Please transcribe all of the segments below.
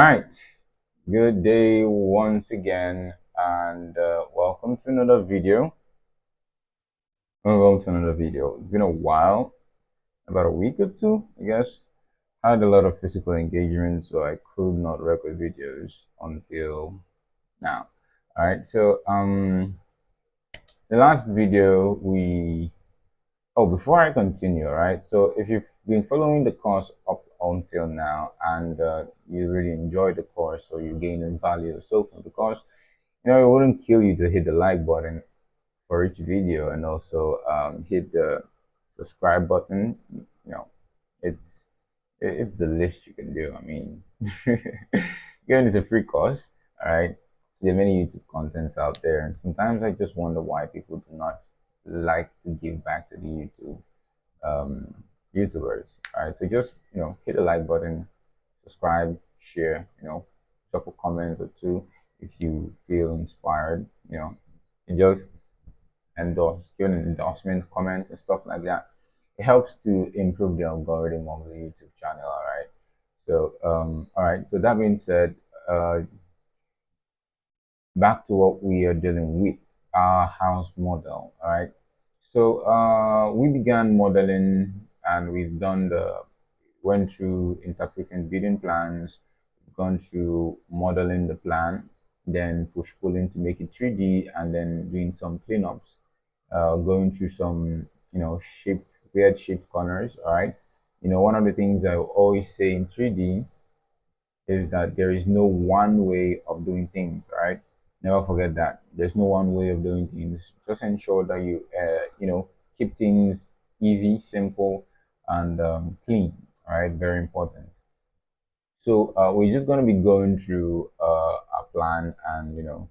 right, good day once again, and welcome to another video. Welcome to another video. It's been a while, about a week or two, I guess. I had a lot of physical engagement, so I could not record videos until now. All right, so the last video we Oh, before I continue, right? So if you've been following the course up until now and you really enjoy the course or you gain value so from the course, it wouldn't kill you to hit the like button for each video and also hit the subscribe button. It's it's the least you can do. I mean, given it's a free course, all right. So there are many YouTube contents out there, and sometimes I just wonder why people do not like to give back to the um, YouTubers. All right, so just hit the like button, subscribe, share. Drop a comment or two if you feel inspired. And just give an endorsement, comment, and stuff like that. It helps to improve the algorithm of the YouTube channel. All right. So all right. So that being said, uh, back to what we are dealing with, our house model. All right. So we began modeling and we've done went through interpreting building plans, gone through modeling the plan, then push pulling to make it 3D, and then doing some cleanups, going through some, weird shaped corners. All right. One of the things I always say in 3D is that there is no one way of doing things, right? Never forget that. There's no one way of doing things. Just ensure that you keep things easy, simple, and clean, right? Very important. So we're just going to be going through a plan and,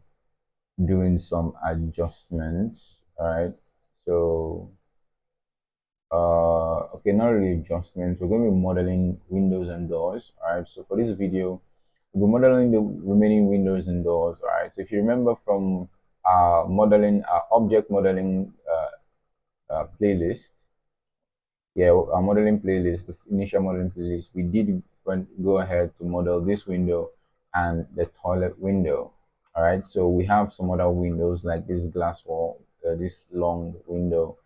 doing some adjustments, all right? So okay, not really adjustments. We're going to be modeling windows and doors. All right, so for this video we're modeling the remaining windows and doors. All right, so if you remember from modeling object modeling playlist, yeah, our modeling playlist, the initial modeling playlist, we did go ahead to model this window and the toilet window. All right, so we have some other windows like this glass wall, this long window,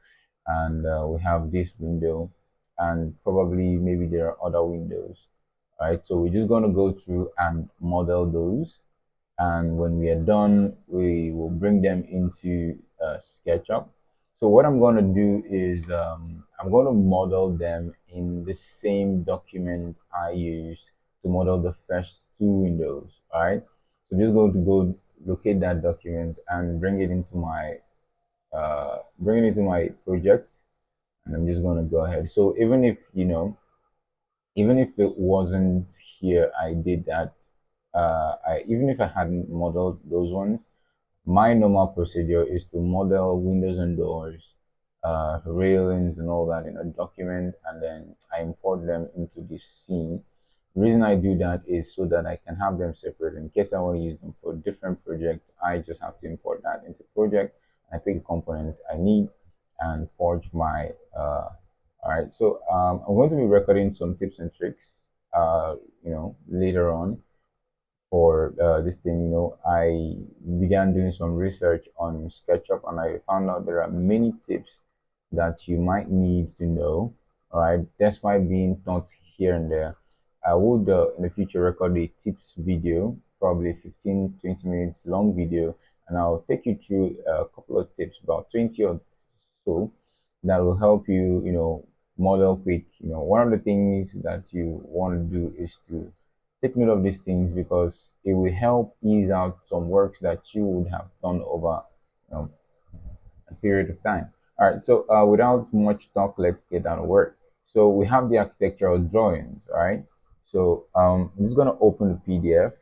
and we have this window, and probably maybe there are other windows. All right, so we're just going to go through and model those, and when we are done we will bring them into SketchUp. So what I'm going to do is I'm going to model them in the same document I used to model the first two windows. All right, so I'm just going to go locate that document and bring it into my project, and I'm just going to go ahead. So even if even if it wasn't here, I did that. Even if I hadn't modeled those ones, my normal procedure is to model windows and doors, railings and all that in a document, and then I import them into this scene. The reason I do that is so that I can have them separate. In case I want to use them for different projects, I just have to import that into project. I pick the component I need and forge my all right. So I'm going to be recording some tips and tricks later on for this thing. I began doing some research on SketchUp and I found out there are many tips that you might need to know. All right, despite being taught here and there. I would in the future record a tips video, probably 15-20 minutes long video, and I'll take you through a couple of tips, about 20 or so, that will help you, model quick. One of the things that you want to do is to take note of these things because it will help ease out some works that you would have done over a period of time. All right, so without much talk, let's get down to work. So we have the architectural drawings, all right? So I'm just gonna open the PDF,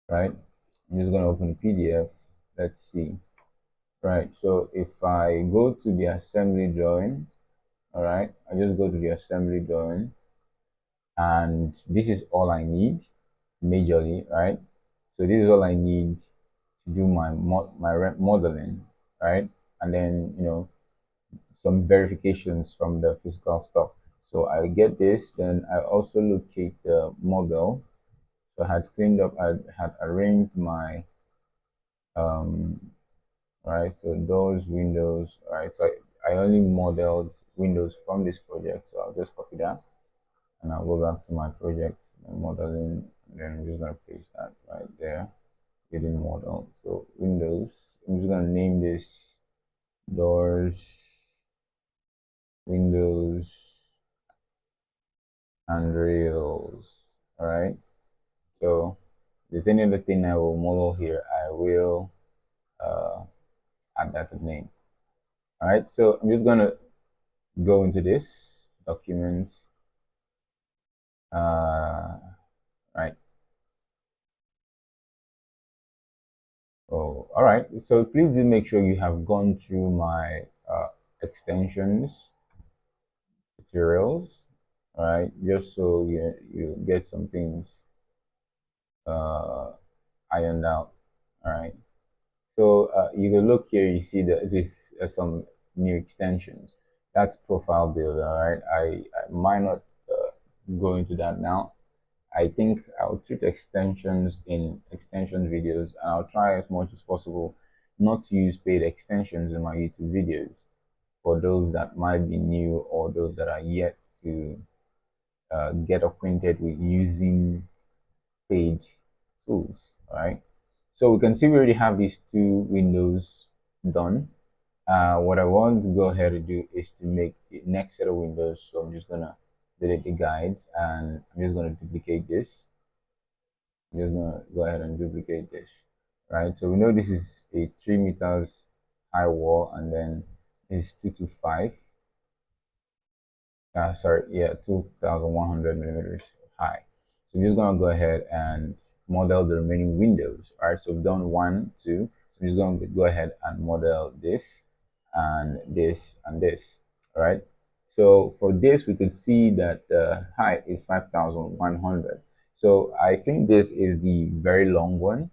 right? I'm just gonna open the PDF. Let's see, right? So if I go to the assembly drawing, all right, I just go to the assembly drawing, and this is all I need, majorly, right? So this is all I need to do my modeling, right? And then some verifications from the physical stuff. So I get this, then I also locate the model, So I had cleaned up, I had arranged my right, so doors, windows, right. So I only modeled windows from this project, so I'll just copy that and I'll go back to my project and modeling, and then I'm just gonna paste that right there within model. So windows, I'm just gonna name this doors, windows, and rails. All right. So if there's any other thing I will model here, I will uh, add that to the name. All right. So I'm just gonna go into this document. Right. Oh, all right. So please do make sure you have gone through my extensions tutorials, all right? Just so you get some things uh, ironed out, all right? So you can look here, you see that this some new extensions. That's profile builder, all right? I might not go into that now. I think I'll treat extensions in extension videos, and I'll try as much as possible not to use paid extensions in my YouTube videos for those that might be new or those that are yet to get acquainted with using paid tools. All right. So we can see we already have these two windows done. What I want to go ahead and do is to make the next set of windows. So I'm just gonna delete the guides and I'm just gonna duplicate this. I'm just gonna go ahead and duplicate this. Right. So we know this is a 3 meters high wall, and then this is 225. Sorry, yeah, 2100 millimeters high. So I'm just gonna go ahead and model the remaining windows. All right, so we've done one, two. So I'm just gonna go ahead and model this and this and this. All right. So for this, we could see that the height is 5100. So I think this is the very long one,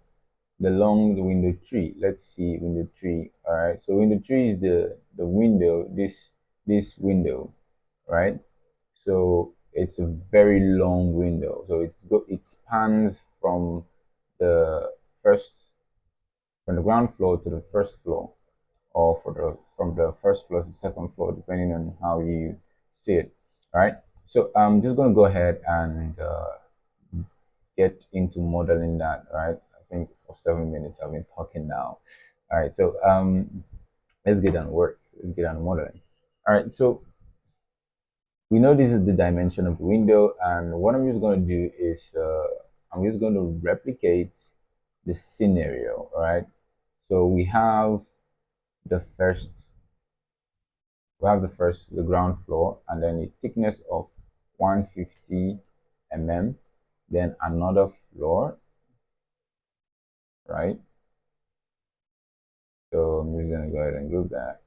the long window tree. Let's see window tree. All right. So window tree is the window. This window, right? So it's a very long window. So it spans from the first from the ground floor to the first floor, or from the first floor to the second floor, depending on how you see it. All right. So I'm just going to go ahead and get into modeling that. Right. I think for 7 minutes I've been talking now. All right. So let's get on work. Let's get on modeling. All right. So we know this is the dimension of the window, and what I'm just going to do is I'm just going to replicate the scenario. All right, so the first the ground floor, and then a thickness of 150 mm, then another floor, right? So I'm just going to go ahead and group that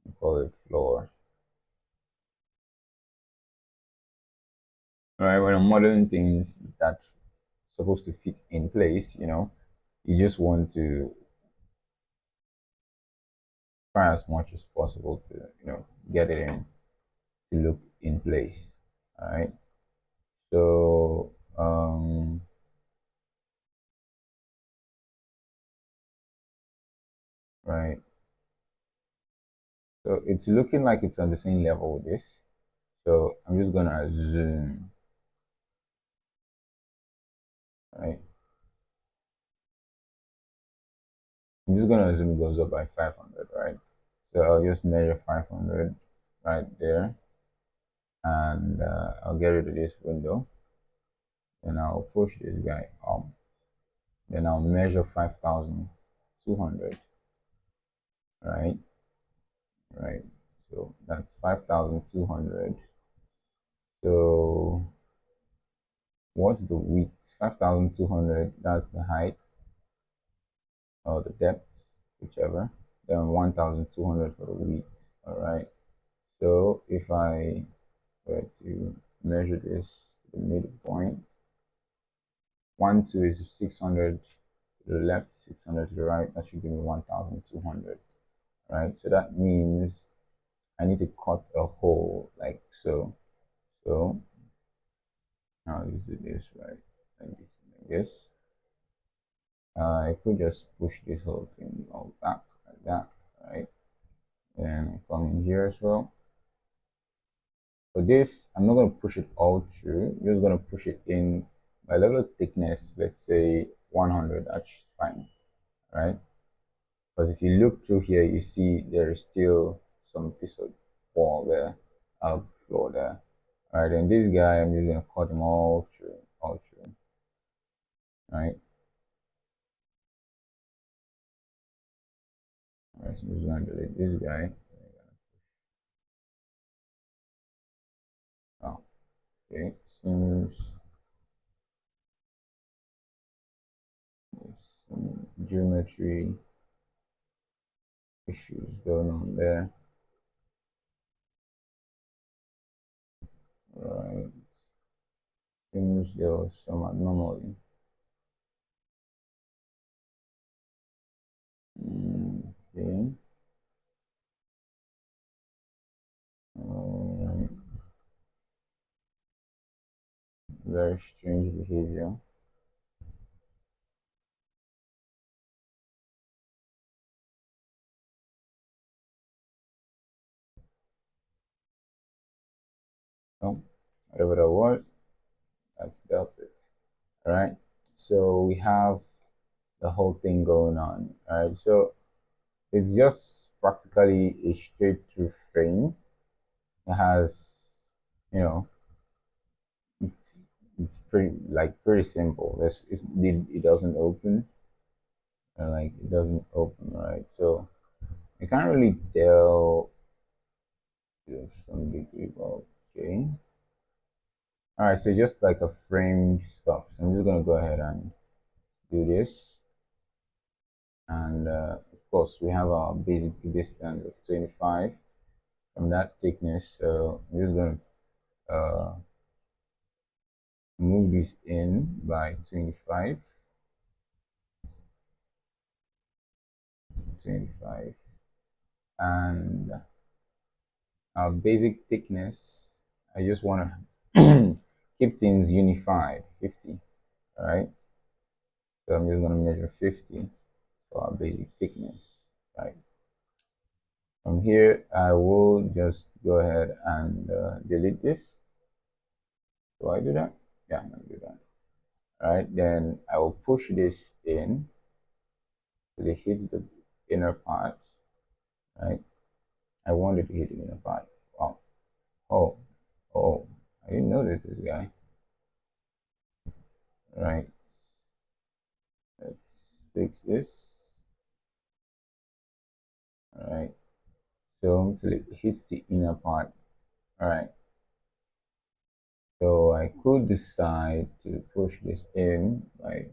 and call it floor. All right, when I'm modeling things that's supposed to fit in place, you just want to try as much as possible to get it in to look in place. All right. So right. So it's looking like it's on the same level with this. So I'm just gonna zoom. Right. I'm just gonna assume it goes up by 500. Right. So I'll just measure 500 right there, and I'll get rid of this window, and I'll push this guy up. Then I'll measure 5200. Right. Right. So that's 5200. So what's the width? 5200, that's the height or the depth, whichever. Then 1200 for the width. All right. So if I were to measure this to the midpoint, 1, 2 is 600 to the left, 600 to the right. That should give me 1200. Right. So that means I need to cut a hole like so. So I'll use it this way, like this, like this. I could just push this whole thing all back like that, right? And come in here as well. For this, I'm not going to push it all through. I'm just going to push it in by level of thickness, let's say 100. That's fine, right? Because if you look through here, you see there is still some piece of wall there, floor there. All right, and this guy, I'm just going to cut him all through, right? All right, so I'm just going to delete this guy. Oh, okay, seems there's some geometry issues going on there. Right, seems there was some anomaly. Okay. Alright. Very strange behavior. Oh, whatever that was, that's dealt with. Alright. So we have the whole thing going on. Alright. So it's just practically a straight through frame. It has, you know, it's it's pretty simple. It doesn't open, like it doesn't open, right? So you can't really tell to some degree, but okay. All right, so just like a frame stuff. So I'm just gonna go ahead and do this, and of course we have our basic distance of 25 from that thickness. So I'm just gonna uh, move this in by 25, 25, and our basic thickness. I just want to keep things unified, 50. All right, so I'm just gonna measure 50 for our basic thickness, right? From here, I will just go ahead and delete this. Do I do that? Yeah, I'm gonna do that. All right, then I will push this in till it hits the inner part, right? I wanted to hit the inner part. Wow. Oh, oh, I didn't notice this guy. All right, let's fix this. All right, so until it hits the inner part. All right, so I could decide to push this in by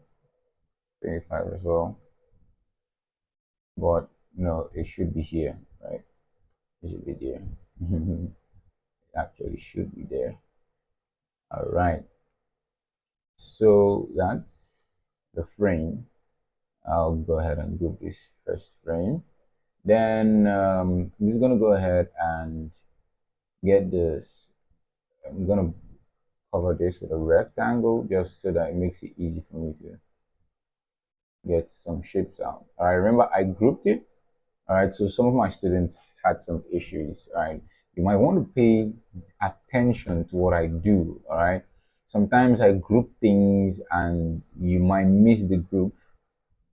25 as well, but no, it should be here, right? It should be there. It actually should be there. All right, so that's the frame. I'll go ahead and group this first frame. Then I'm just gonna go ahead and get this. I'm gonna cover this with a rectangle just so that it makes it easy for me to get some shapes out. All right, remember I grouped it. All right, so some of my students had some issues. All right, you might want to pay attention to what I do. All right, sometimes I group things and you might miss the group.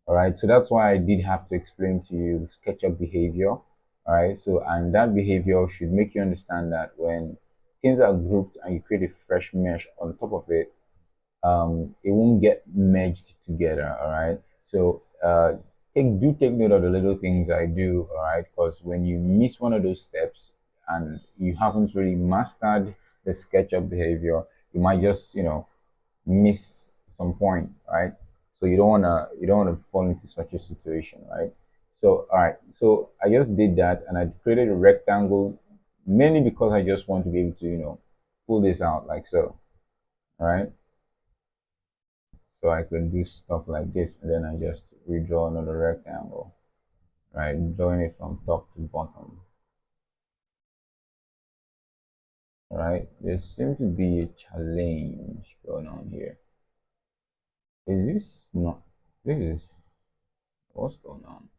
All right, so that's why I did have to explain to you SketchUp behavior. All right, so and that behavior should make you understand that when things are grouped and you create a fresh mesh on top of it, it won't get merged together. All right, so take note of the little things I do. All right, because when you miss one of those steps and you haven't really mastered the SketchUp behavior, you might just miss some point, right? So you don't wanna fall into such a situation, right? So all right, so I just did that and I created a rectangle mainly because I just want to be able to pull this out like so, all right? So I could do stuff like this and then I just redraw another rectangle, right? Drawing it from top to bottom. All right, there seems to be a challenge going on here. Is this not? This is what's going on?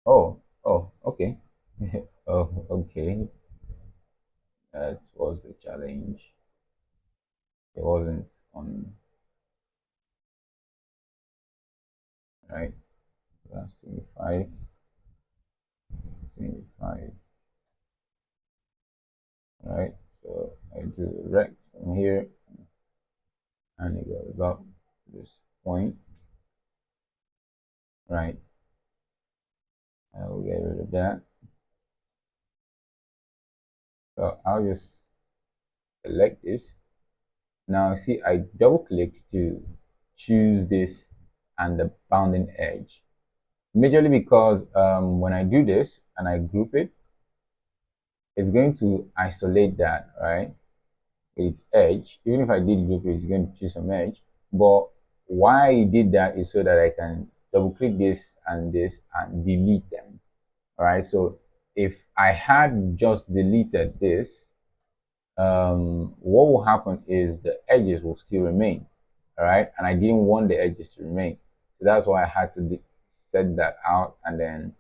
Oh, okay. Oh, okay. That was the challenge. It wasn't on, right? So that's 25, 25, right? So I do rect from here and it goes up to this point, right? I will get rid of that. So I'll just select this. Now see, I double clicked to choose this and the bounding edge. Majorly because when I do this and I group it, it's going to isolate that, right? Its edge. Even if I did group it, it's going to choose some edge. But why I did that is so that I can double click this and delete them. All right. So if I had just deleted this, what will happen is the edges will still remain. All right. And I didn't want the edges to remain. So that's why I had to set that out, and then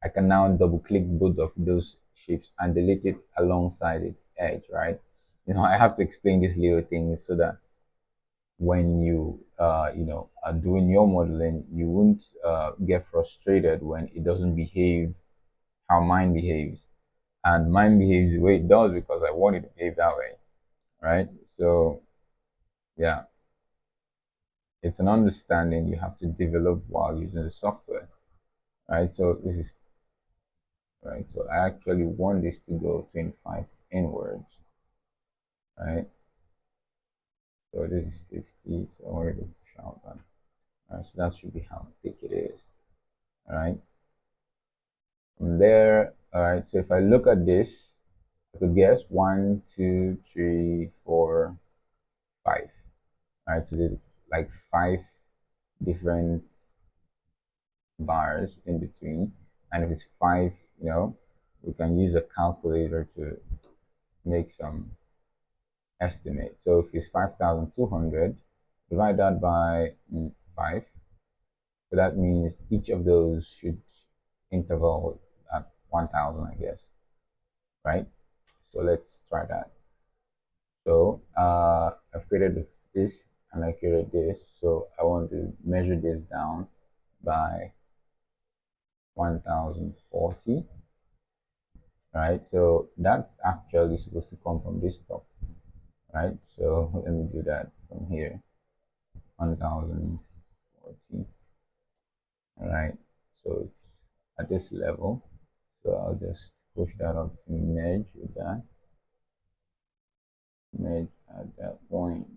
I can now double click both of those shapes and delete it alongside its edge, right? I have to explain these little things so that when you, are doing your modeling, you won't get frustrated when it doesn't behave how mine behaves. And mine behaves the way it does because I want it to behave that way, right? So, yeah, it's an understanding you have to develop while using the software, right? So this is right. So I actually want this to go 25 inwards, right? So this is 50, so I wanted to push out that. All right, so that should be how thick it is. All right. From there, all right. So if I look at this, I could guess 1, 2, 3, 4, 5. All right. So there's like 5 different bars in between, and if it's 5, we can use a calculator to make some estimate. So if it's 5,200, divide that by 5. So that means each of those should interval at 1,000, I guess, right? So let's try that. So I've created this and I created this. So I want to measure this down by 1,040, right? So that's actually supposed to come from this top, right? So let me do that from here, 1,040. All right, so it's at this level. So I'll just push that up to merge with that, merge at that point.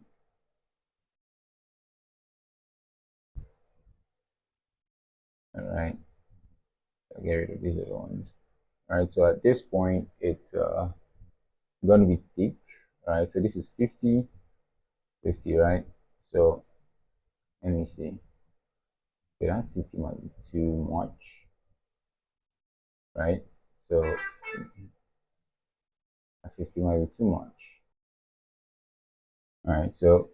All right, so get rid of these other ones. All right, so at this point, it's going to be thick. All right, so this is 50, 50, right? So let me see. Okay, that 50 might be too much, right? So 50 might be too much. All right, so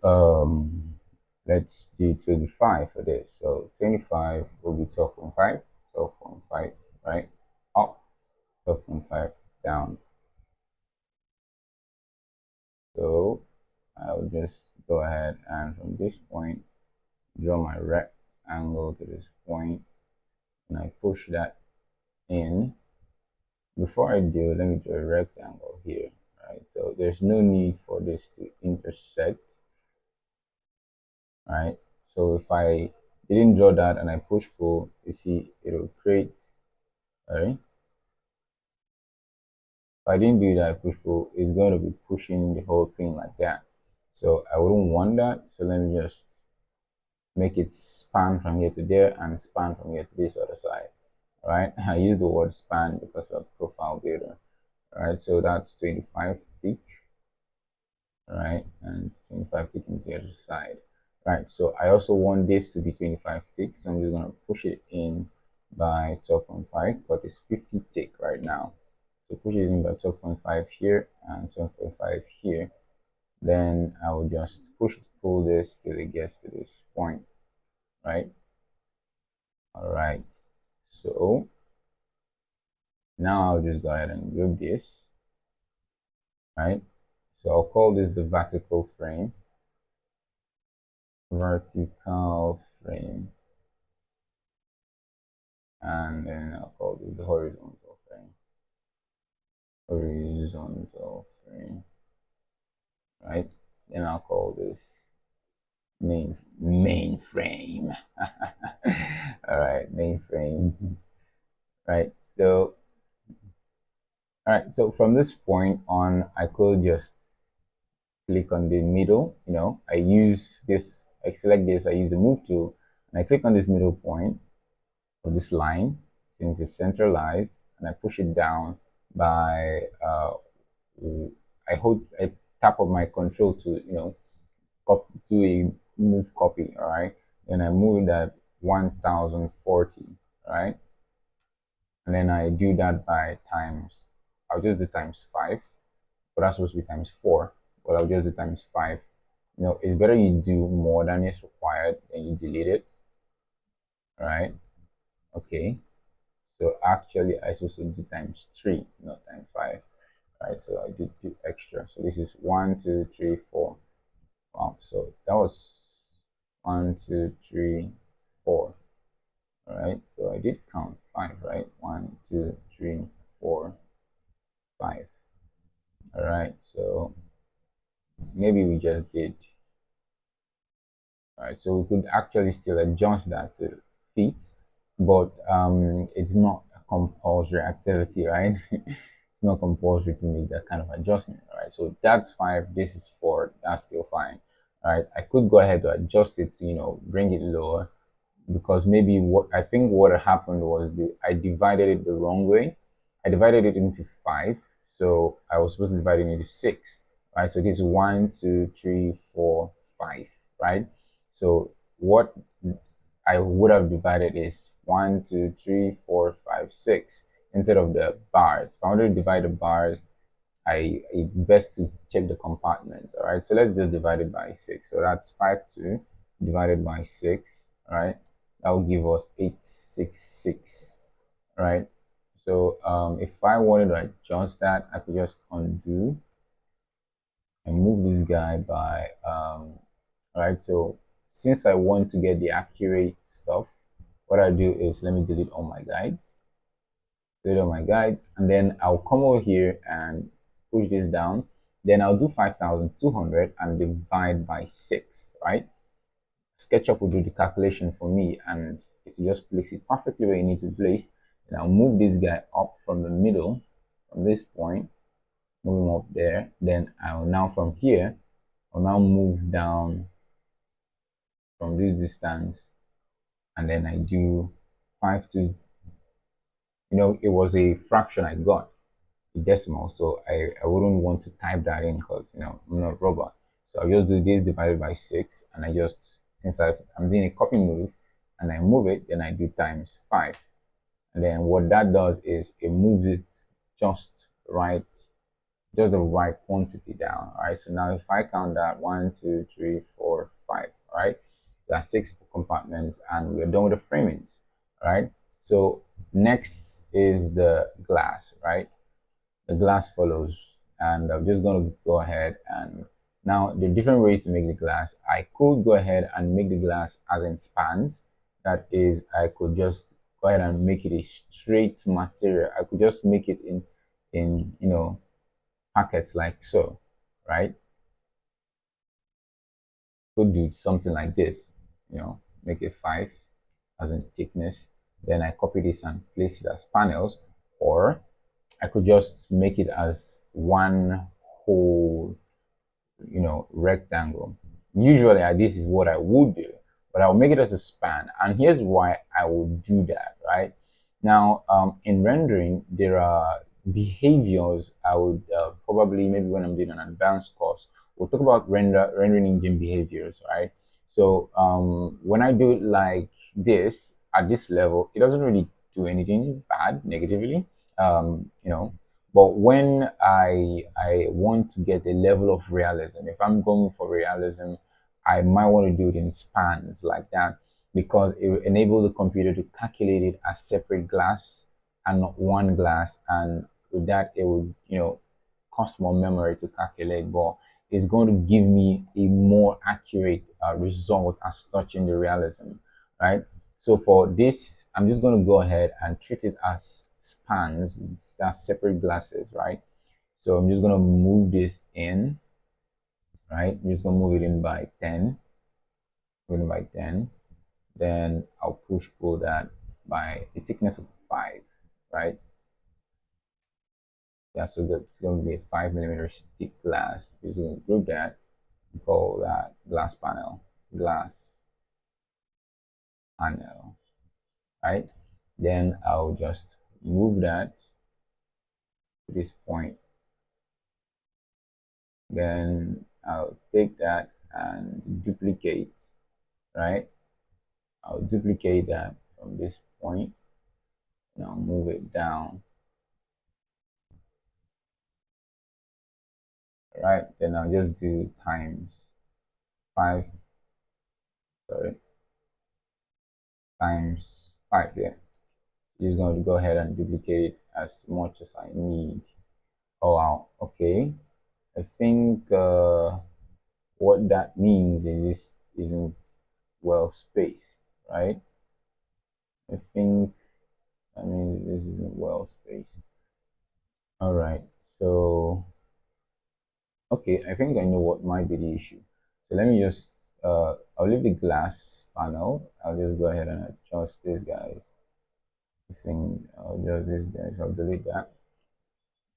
let's do 25 for this. So 25 will be 12.5, 12.5, right? Up, 12.5 down. So I'll just go ahead and from this point, draw my rectangle to this point, and I push that in. Before I do, let me draw a rectangle here, right? So there's no need for this to intersect, right? So if I didn't draw that and I push pull, you see it will create, right? If I didn't do that push pull, it's going to be pushing the whole thing like that. So I wouldn't want that. So let me just make it span from here to there and span from here to this other side. All right. I use the word span because of profile builder. All right. So that's 25 tick. All right. And 25 tick in the other side. Right, so I also want this to be 25 tick, so I'm just going to push it in by 12.5, but it's 50 tick right now. So push it in by 12.5 here and 12.5 here. Then I will just pull this till it gets to this point, right? All right. So now I'll just go ahead and group this, right? So I'll call this the vertical frame. Vertical frame. And then I'll call this the horizontal frame. Horizontal frame. Right? Then I'll call this mainframe. All right, mainframe. Right. So all right, so from this point on, I could just click on the middle. I use this, I select this, I use the move tool, and I click on this middle point of this line since it's centralized, and I push it down by I tap on my control to do a move copy. All right, then I move that 1040. All right, and then I do that by times. I'll just do times 5, but that's supposed to be times 4, but I'll just do times 5. It's better you do more than is required and you delete it. All right, okay. So actually, I supposed to do times 3, not times 5. Right, so I did do extra. So this is 1, 2, 3, 4. Wow, so that was 1, 2, 3, 4. All right, so I did count 5, right? 1, 2, 3, 4, 5. All right, so maybe we just did. All right, so we could actually still adjust that to fit, but it's not a compulsory activity, right? It's not compulsory to make that kind of adjustment. All right, so that's 5, this is 4, that's still fine. All right, I could go ahead to adjust it to bring it lower, because maybe what happened was I divided it the wrong way. I divided it into 5, so I was supposed to divide it into 6, right? So this is 1, 2, 3, 4, 5, right? So what I would have divided is 1, 2, 3, 4, 5, 6 instead of the bars. If I wanted to divide the bars, it's best to check the compartments. All right, so let's just divide it by 6. So that's 5, 2 divided by 6. All right, that will give us 866. Right, so if I wanted to adjust that, I could just undo and move this guy by all right. So since I want to get the accurate stuff, what I do is let me delete all my guides, and then I'll come over here and push this down. Then I'll do 5,200 and divide by 6, right? SketchUp will do the calculation for me, and if you just place it perfectly where you need to place, then I'll move this guy up from the middle, from this point, move him up there. Then I'll now from here, I'll now move down from this distance, and then I do 5 to, it was a fraction I got, a decimal, so I wouldn't want to type that in because, I'm not a robot. So I'll just do this divided by 6, and I just, since I'm doing a copy move, and I move it, then I do times 5. And then what that does is it moves it just right, just the right quantity down. All right, so now if I count that 1, 2, 3, 4, 5, all right, that's 6 compartments, and we're done with the framings. All right, so next is the glass, right? The glass follows, and I'm just going to go ahead, and now the different ways to make the glass. I could go ahead and make the glass as in spans. That is, I could just go ahead and make it a straight material. I could just make it in packets like so, right? Could do something like this, make it 5 as in thickness. Then I copy this and place it as panels, or I could just make it as one whole, rectangle. Usually, this is what I would do, but I'll make it as a span. And here's why I would do that, right? Now, in rendering, there are behaviors I would probably, maybe when I'm doing an advanced course, we'll talk about rendering engine behaviors, right? So when I do it like this, at this level, it doesn't really do anything bad negatively, But when I want to get a level of realism, if I'm going for realism, I might want to do it in spans like that, because it will enable the computer to calculate it as separate glass and not one glass. And with that, it will, cost more memory to calculate, but it's going to give me a more accurate result as touching the realism, right? So for this, I'm just going to go ahead and treat it as spans. That's separate glasses, right? So I'm just going to move this in, right? I'm just going to move it in by 10, moving by 10. Then I'll pull that by a thickness of 5, right? Yeah, so that's going to be a 5 millimeter thick glass. Just going to group that, call that glass panel, right? Then I'll just move that to this point. Then I'll take that and duplicate, right? I'll duplicate that from this point. Now move it down, right? Then I'll just do times 5, sorry, times 5 there. Just going to go ahead and duplicate it as much as I need. Oh wow, okay. I think what that means is this isn't well spaced, right? I think that means this isn't well spaced. All right, so okay, I think I know what might be the issue. So let me just I'll leave the glass panel. I'll just go ahead and adjust this, guys. I think I'll adjust this, guys. I'll delete that.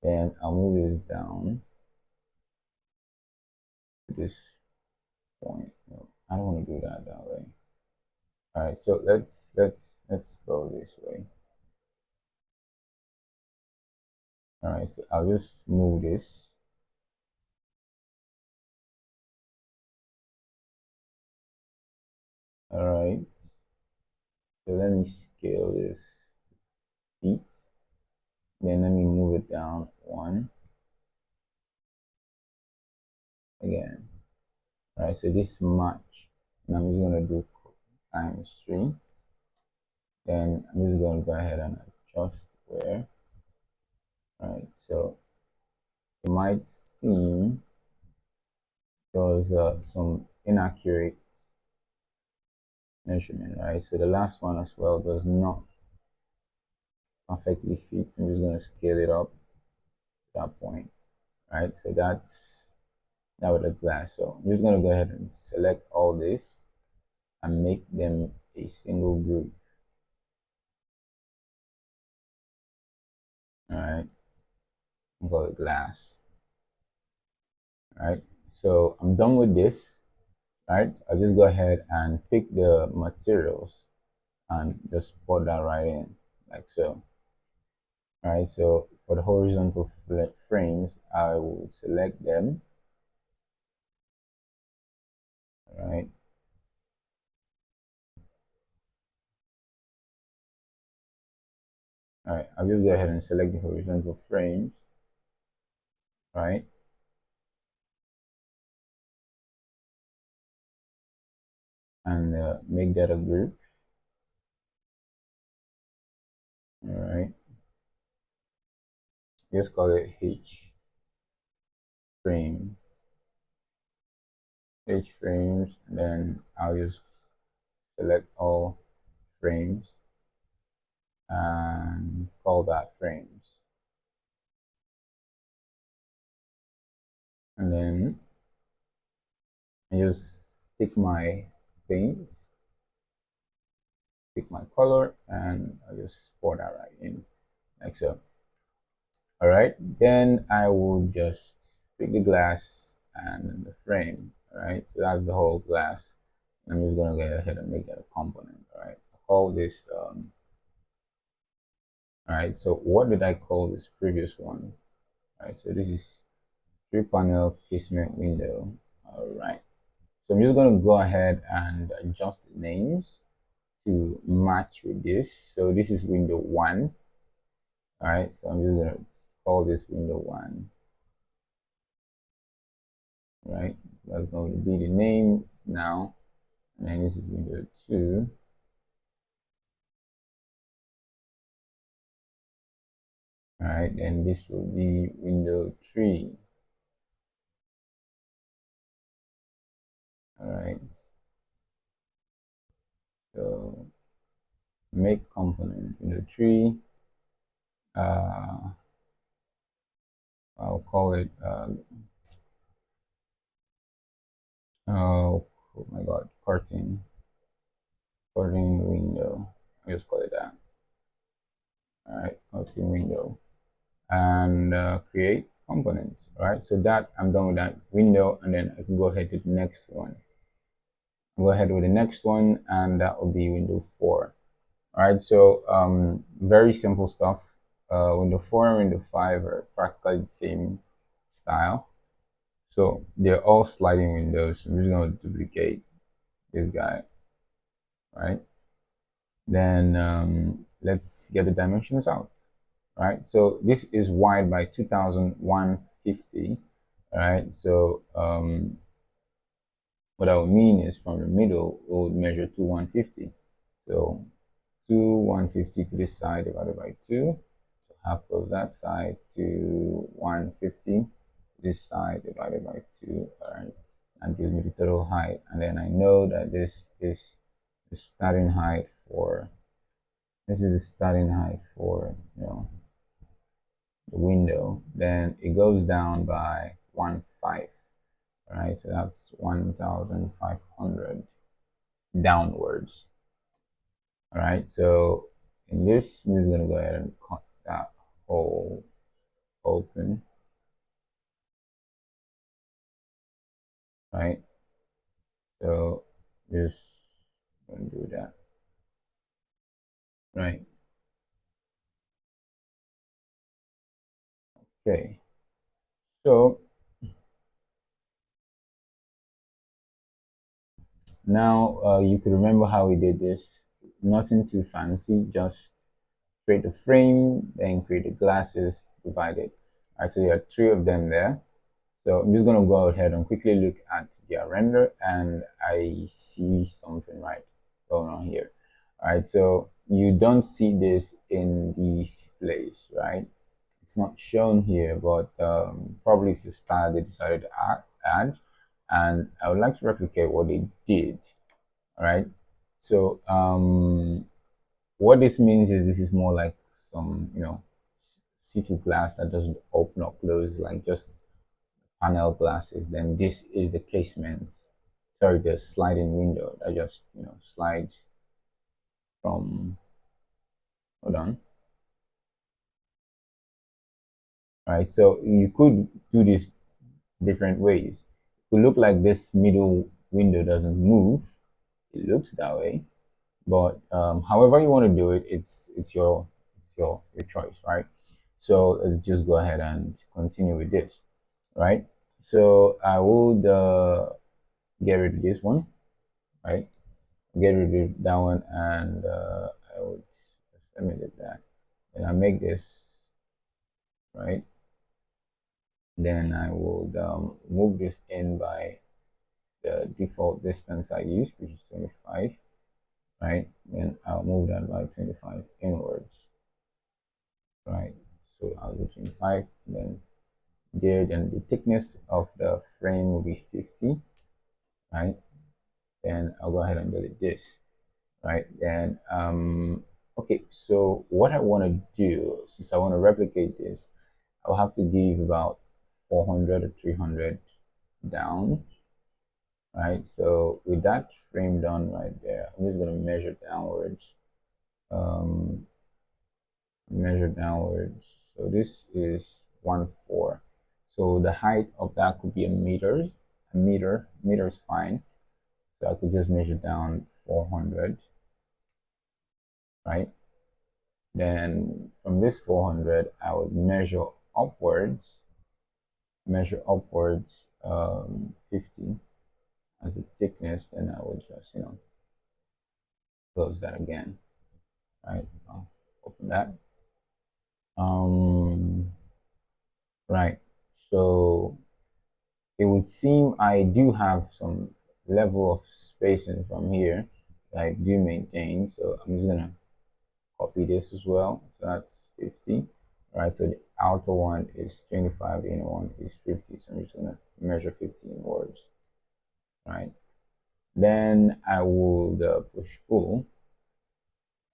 Then I'll move this down to this point. No, I don't want to do that way. All right, so let's go this way. All right, so I'll just move this. All right, so let me scale this feet. Then let me move it down 1 again. All right, so this match, and I'm just gonna do times 3. Then I'm just gonna go ahead and adjust where. All right, so it might seem there was some inaccurate measurement, right? So the last one as well does not perfectly fit. So I'm just going to scale it up to that point, right? So that's that with the glass. So I'm just going to go ahead and select all this and make them a single group. All right, call it glass. All right, so I'm done with this. Right, I'll just go ahead and pick the materials and just put that right in like so. All right, so for the horizontal frames, I will select them. All right, all right, I'll just go ahead and select the horizontal frames. Right, and make that a group. All right, just call it H frame. H frames, and then I'll just select all frames and call that frames. And then I just pick my paints, pick my color, and I'll just pour that right in like so. All right, then I will just pick the glass and the frame. All right, so that's the whole glass. I'm just gonna go ahead and make that a component. All right, I call this all right, so what did I call this previous one? All right, so this is 3-panel casement window. All right, so I'm just going to go ahead and adjust the names to match with this. So this is window 1. All right, so I'm just going to call this window 1, right? That's going to be the name now. And then this is window 2. All right, and this will be window 3. All right, so make component window 3. I'll call it oh my god, curtain window. I'll just call it that. All right, curtain window, and create component. All right, so that I'm done with that window, and then I can go ahead to the next one. I'll go ahead with the next one, and that will be window 4. All right, so very simple stuff. Window 4 and window 5 are practically the same style. So they're all sliding windows. I'm just going to duplicate this guy, right? Then let's get the dimensions out, right? So this is wide by 2150, right? So what I would mean is from the middle, we'll measure to 150. So 150 to this side divided by 2. So half goes that side to 150 to this side divided by 2. All right, and gives me the total height. And then I know that this is the starting height for the window. Then it goes down by 1.5. All right, so that's 1,500 downwards. All right, so in this, I'm just going to go ahead and cut that hole open, right? So just going to do that, right? Okay, so now you can remember how we did this. Nothing too fancy, just create the frame, then create the glasses, divide it. All right, so there are 3 of them there. So I'm just going to go ahead and quickly look at their render, and I see something right going on here. All right, so you don't see this in this place, right? It's not shown here, but probably it's a style they decided to add, and I would like to replicate what they did. All right, so what this means is this is more like some, C2 glass that doesn't open or close like just panel glasses. Then this is the casement, sorry, the sliding window that just slides from, hold on. All right, so you could do this different ways. It could look like this middle window doesn't move. It looks that way, but however you want to do it, it's your choice, right? So let's just go ahead and continue with this, right? So I would get rid of this one, right? Get rid of that one, and I would let me do that, and I make this right. Then I would move this in by the default distance I use, which is 25, right? Then I'll move that by 25 inwards, right? So I'll do 25, and then there, then the thickness of the frame will be 50, right? Then I'll go ahead and delete this, right? Then okay, so what I want to do, since I want to replicate this, I'll have to give about 400 or 300 down, right? So with that frame done right there, I'm just going to measure downwards. Measure downwards. So this is 1.4. So the height of that could be a meter. Meter is fine. So I could just measure down 400, right? Then from this 400, I would measure upwards 50 as the thickness. Then I would just close that again, right? I'll open that. right? So it would seem I do have some level of spacing from here that I do maintain. So I'm just gonna copy this as well. So that's 50, right? So the outer one is 25, the inner one is 50. So I'm just gonna measure 50 inwards, right? Then I will push pull.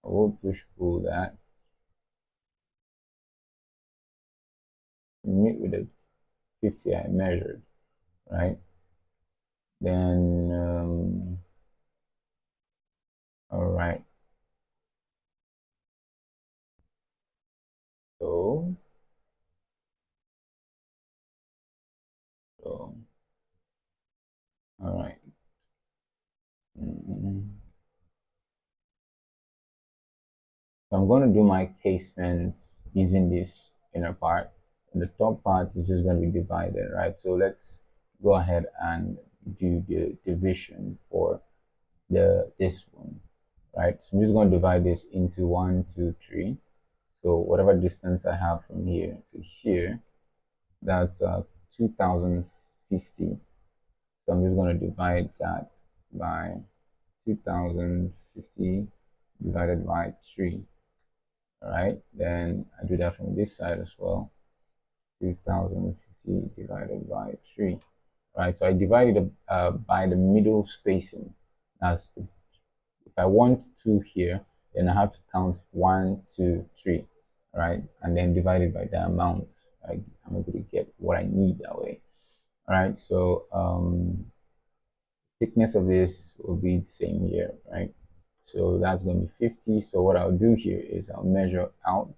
I will push pull that, meet with the 50 I measured, right? Then, all right. So, so, all right. Mm. So I'm going to do my casement using this inner part. And the top part is just going to be divided, right? So let's go ahead and do the division for this one, right? So I'm just going to divide this into 1, 2, 3. So whatever distance I have from here to here, that's 2050. So I'm just going to divide that by 2050 divided by 3. All right, then I do that from this side as well. 2050 divided by 3. All right, so I divided by the middle spacing. As if I want 2 here, then I have to count 1, 2, 3. All right, and then divide it by the amount. Right? I'm able to get what I need that way. All right, so thickness of this will be the same here, right? So that's going to be 50. So what I'll do here is I'll measure out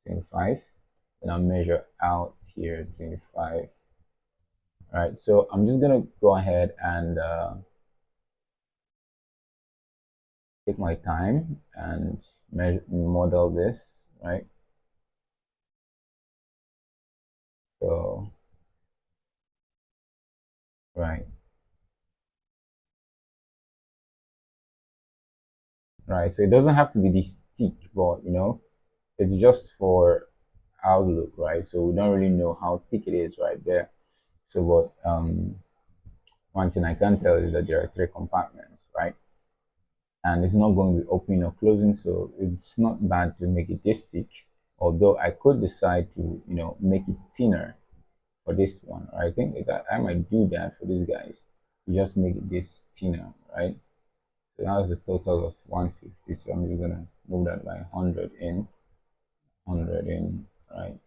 25, and I'll measure out here 25. All right, so I'm just gonna go ahead and take my time and measure model this, right? So right, right. So it doesn't have to be this thick, but it's just for outlook, right? So we don't really know how thick it is right there. So what one thing I can tell is that there are 3 compartments, right? And it's not going to be opening or closing, so it's not bad to make it this thick. Although I could decide to, make it thinner for this one. I think that I might do that for these guys to just make it this thinner, right? So now it's a total of 150. So I'm just gonna move that by 100 in, 100 in, right?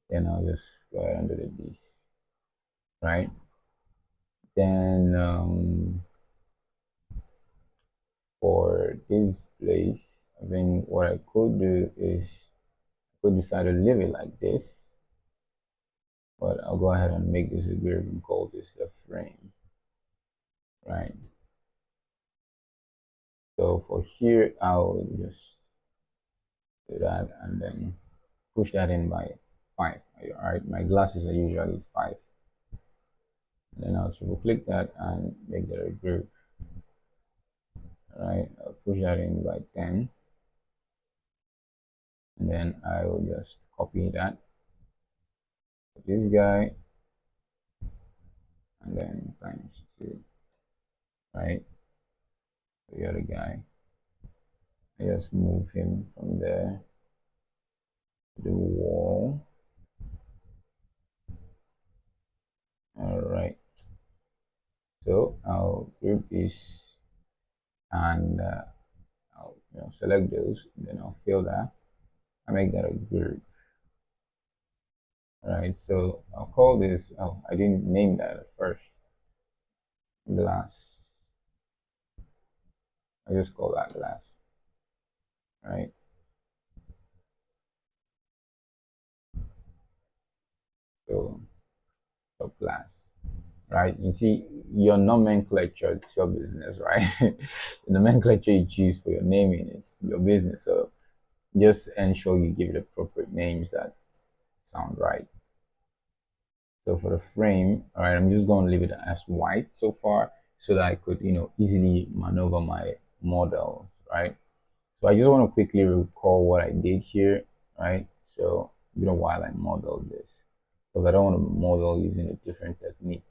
Then I'll just go ahead and do this, right? Then for this place, I think what I could do is I could decide to leave it like this, but I'll go ahead and make this a grid and call this the frame, right? So for here, I'll just do that and then push that in by 5. All right, my glasses are usually 5. And then I'll triple click that and make that a group. All right, I'll push that in by 10. And then I will just copy that for this guy and then times 2, right? The other guy. I just move him from there to the wall. All right. So I'll group this and I'll select those. Then I'll fill that. I make that a group. All right. So I'll call this. Oh, I didn't name that at first. Glass. I just call that glass. Right. So top glass. Right. You see, your nomenclature, it's your business, right? The nomenclature you choose for your naming is your business. So just ensure you give it appropriate names that sound right. So for the frame, all right, I'm just going to leave it as white so far so that I could, easily maneuver my models, right? So I just want to quickly recall what I did here, right? So, while I modeled this. because I don't want to model using a different technique.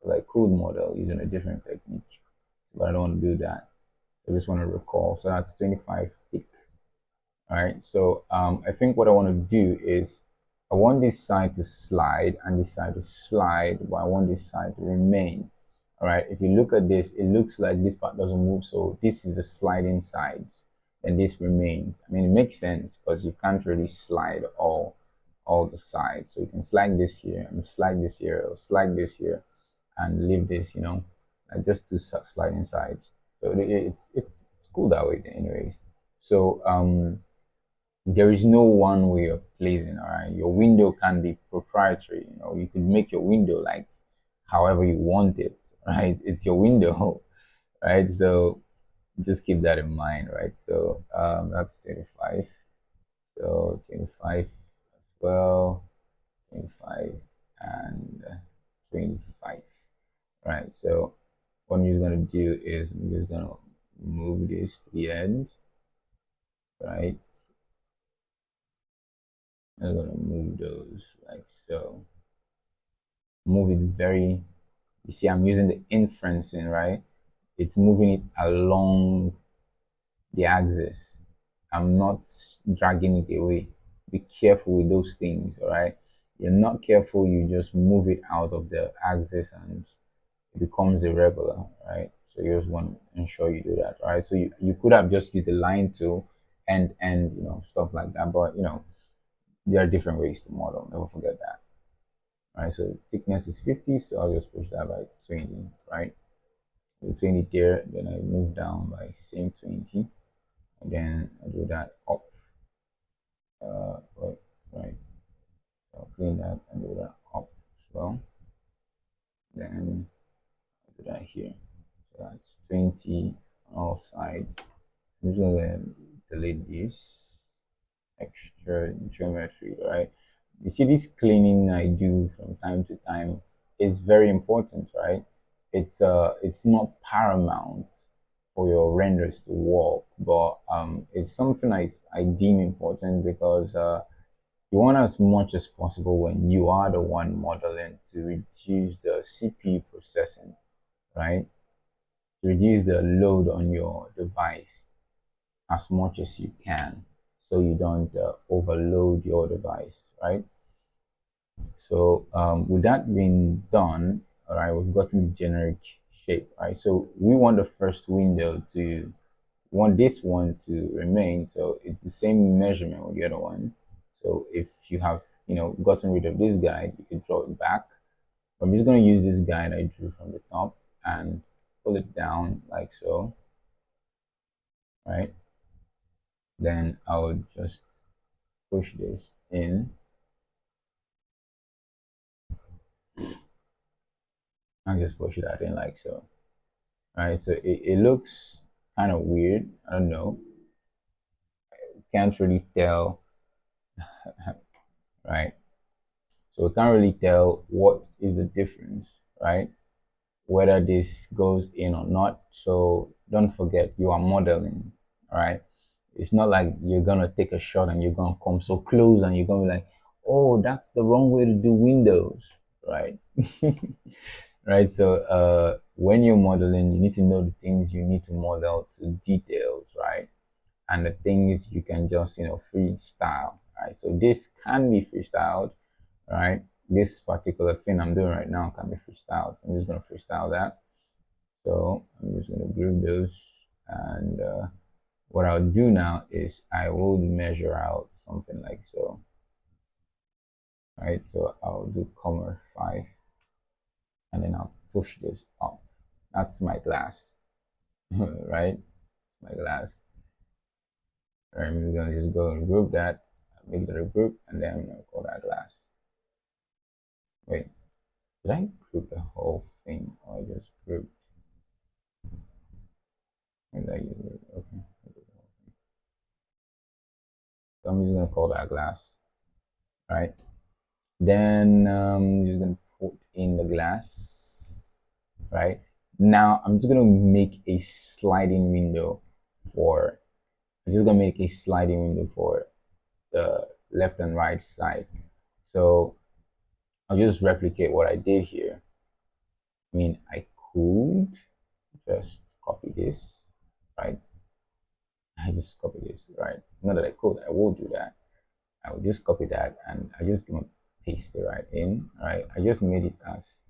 Because I could model using a different technique, but I don't want to do that. So I just want to recall. So that's 25 thick. All right. So I think what I want to do is I want this side to slide and this side to slide, but I want this side to remain. All right. If you look at this, it looks like this part doesn't move. So this is the sliding sides and this remains. I mean, it makes sense because you can't really slide all the sides. So you can slide this here and slide this here or slide this here and leave this, like just two sliding sides. So it's cool that way anyways. So there is no one way of placing. All right, your window can be proprietary. You could make your window like however you want it. Right, it's your window. Right, so just keep that in mind. Right, so that's 25. So 25 as well, 25 and 25. Right, so what I'm just gonna do is I'm just gonna move this to the end. Right, I'm gonna move those like so. Move it very, you see, I'm using the inferencing, right? It's moving it along the axis. I'm not dragging it away. Be careful with those things, all right? You're not careful, you just move it out of the axis and it becomes irregular, right? So you just want to ensure you do that, right? So you could have just used the line tool and stuff like that, but there are different ways to model. Never forget that. All right, so thickness is 50, so I'll just push that by 20, right? So 20 there, then I move down by same 20, and then I do that up, right. So I'll clean that and do that up as well. Then I do that here. So that's 20 on all sides. I'm just gonna delete this extra geometry, right? You see, this cleaning I do from time to time is very important, right? It's not paramount for your renders to work, but it's something I deem important because you want as much as possible when you are the one modeling to reduce the CPU processing, right? To reduce the load on your device as much as you can so you don't overload your device, right? So with that being done, all right, we've gotten the generic shape, right? So we want the first window to, want this one to remain. So it's the same measurement with the other one. So if you have, gotten rid of this guide, you can draw it back. I'm just going to use this guide I drew from the top and pull it down like so, right? Then I would just push this in and just push that in like so. Right, so it looks kind of weird. I don't know. Can't really tell, right? So we can't really tell what is the difference, right? Whether this goes in or not. So don't forget, you are modeling, right? It's not like you're gonna take a shot and you're gonna come so close and you're gonna be like, oh, that's the wrong way to do windows, right? Right. So when you're modeling, you need to know the things you need to model to details, right? And the things you can just freestyle, right? So this can be freestyled, right? This particular thing I'm doing right now can be freestyled. So I'm just going to freestyle that. So I'm just going to group those, and what I'll do now is I will measure out something like so, right? So I'll do comma 5 and then I'll push this up. That's my glass. Right? My glass. Right, I'm gonna just go and group that, make it a group, and then I'm gonna call that glass. Wait, did I group the whole thing or I just grouped? Okay. So I'm just gonna call that glass. Right. Then I'm just gonna put in the glass. Right. Now I'm just gonna make a sliding window for. I'm just gonna make a sliding window for the left and right side. So I'll just replicate what I did here. I mean, I could just copy this, right? I just copy this, right? Not that I could, I will do that. I will just copy that and I just gonna paste it right in, right? I just made it as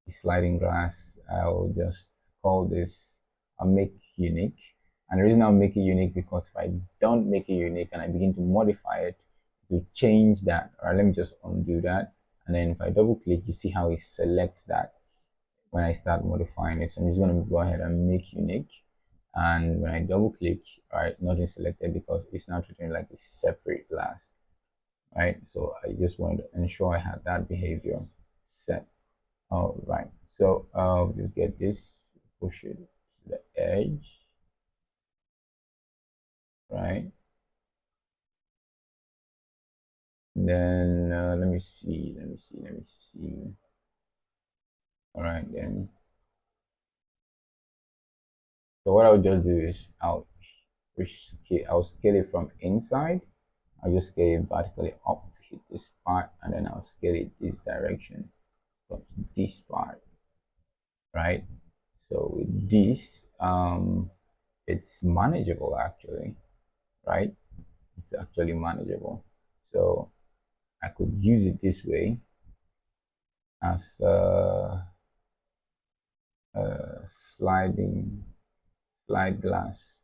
a sliding glass. I'll just call this, I'll make unique. And the reason I'll make it unique because if I don't make it unique and I begin to modify it to change that, all right, let me just undo that. And then if I double click, you see how it selects that when I start modifying it. So I'm just going to go ahead and make unique. And when I double click, all right, nothing selected because it's now treating like a separate class, right? So I just wanted to ensure I had that behavior set. All right, so I'll just get this, push it to the edge, right? And then let me see. All right, then. So what I'll just do is I'll scale it from inside. I'll just scale it vertically up to hit this part, and then I'll scale it this direction from this part, right? So with this, it's manageable actually, right? It's actually manageable. So I could use it this way as slide glass.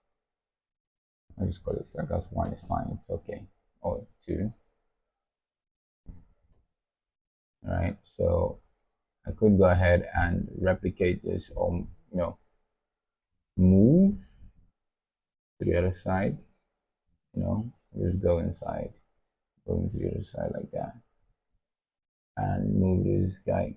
I just call it slide glass one. It's fine. It's okay. Or two. All right. So I could go ahead and replicate this, or move to the other side. Just go inside, going to the other side like that, and move this guy.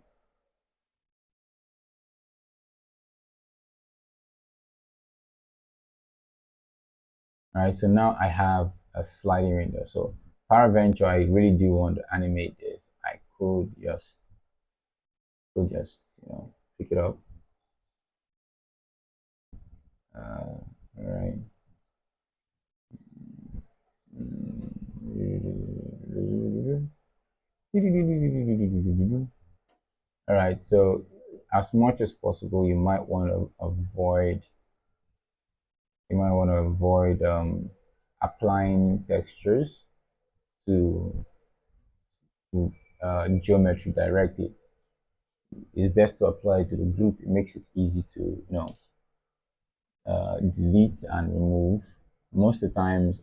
All right, so now I have a sliding window. So peradventure, I really do want to animate this. I could just pick it up. All right. All right. So as much as possible, you might want to avoid applying textures to geometry directly. It's best to apply it to the group. It makes it easy to delete and remove. Most of the times,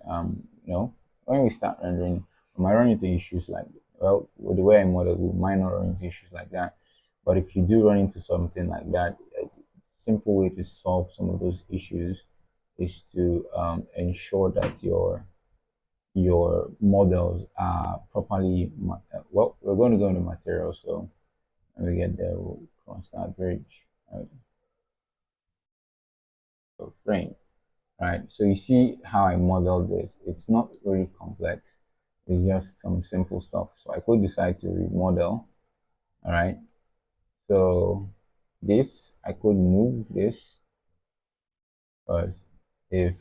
when we start rendering, we might run into issues like, well, with the way I model, we might not run into issues like that. But if you do run into something like that, a simple way to solve some of those issues is to ensure that your models are properly, well, we're going to go into materials, so when we get there, we'll cross that bridge. Right? So frame. Right, so you see how I modeled this. It's not really complex. It's just some simple stuff. So I could decide to remodel. All right, so this, I could move this, because if